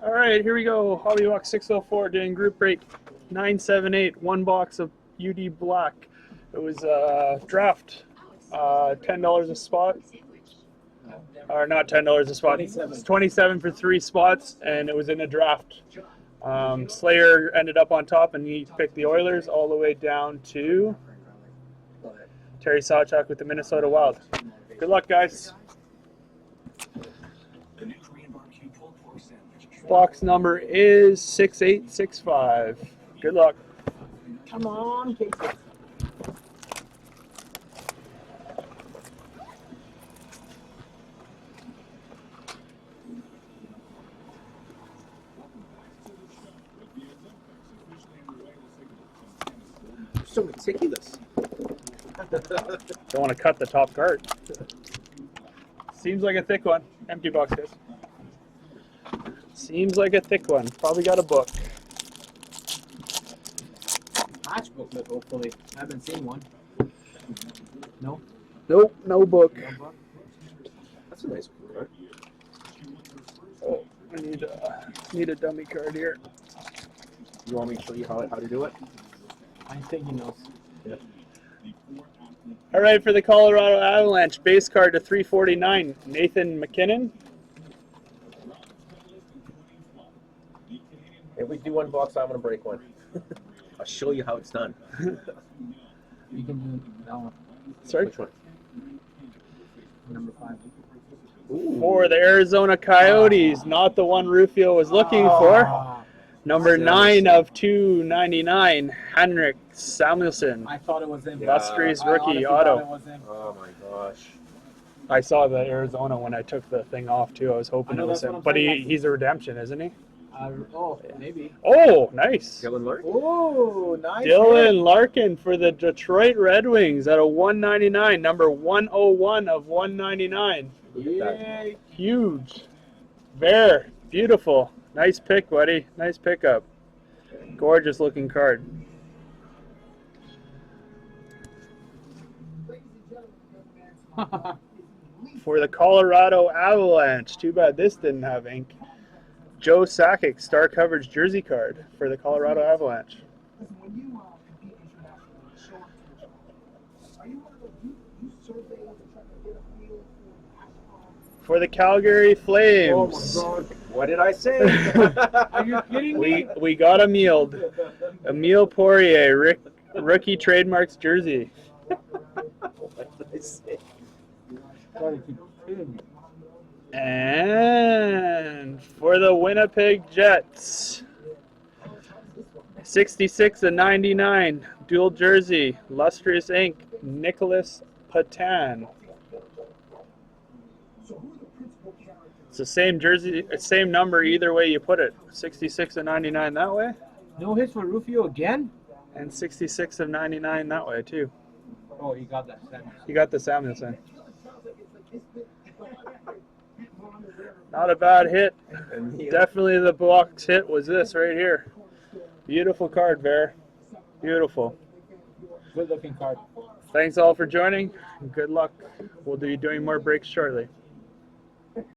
All right, here we go. Hobbybox604 doing group break 978. One box of UD Black. It was draft, $10 a spot. Or not $10 a spot. It's 27 for 3 spots, and it was in a draft. Slayer ended up on top, and he picked the Oilers all the way down to Terry Sawchuk with the Minnesota Wild. Good luck, guys. Box number is 6865. Good luck. Come on, Casey. So meticulous. Don't want to cut the top card. Seems like a thick one. Empty box, guys. Seems like a thick one. Probably got a book. Patch booklet, hopefully. I haven't seen one. No? Nope, no book. No book? That's a nice card. Oh, I need a dummy card here. You want me to show you how to do it? I think he knows. Yeah. All right, for the Colorado Avalanche, base card to 349, Nathan McKinnon. If we do one box, I'm going to break one. I'll show you how it's done. You can do that one. Sorry? Which one? Number 5. Ooh. For the Arizona Coyotes, not the one Rufio was looking for. Number 9 of 299, Henrik Samuelsson. I thought it was him. Illustrious I rookie honestly auto. thought it was him. Oh my gosh. I saw the Arizona when I took the thing off too. I was hoping I know, it was that's him. what I'm But saying. he's a redemption, isn't he? Maybe. Oh, nice. Dylan Lark? Oh, nice. Dylan Larkin for the Detroit Red Wings at a 199, number 101 of 199. Yeah. Huge. There. Beautiful. Nice pick, buddy. Nice pickup. Gorgeous looking card. For the Colorado Avalanche, too bad this didn't have ink. Joe Sakic, star coverage jersey card for the Colorado Avalanche. For the Calgary Flames. Oh my God. What did I say? Are you kidding me? We got Emile Poirier, rookie trademarks jersey. What did I say? And for the Winnipeg Jets, 66 of 99, dual jersey, Illustrious ink, Nicholas Patan. It's the same jersey, same number either way you put it. 66 of 99 that way, No hits for Rufio again? and 66 of 99 that way too. Oh, you got that. You got the Samuelson. Not a bad hit. Definitely the box hit was this right here. Beautiful card, Bear. Beautiful. Good looking card. Thanks all for joining. Good luck. We'll be doing more breaks shortly.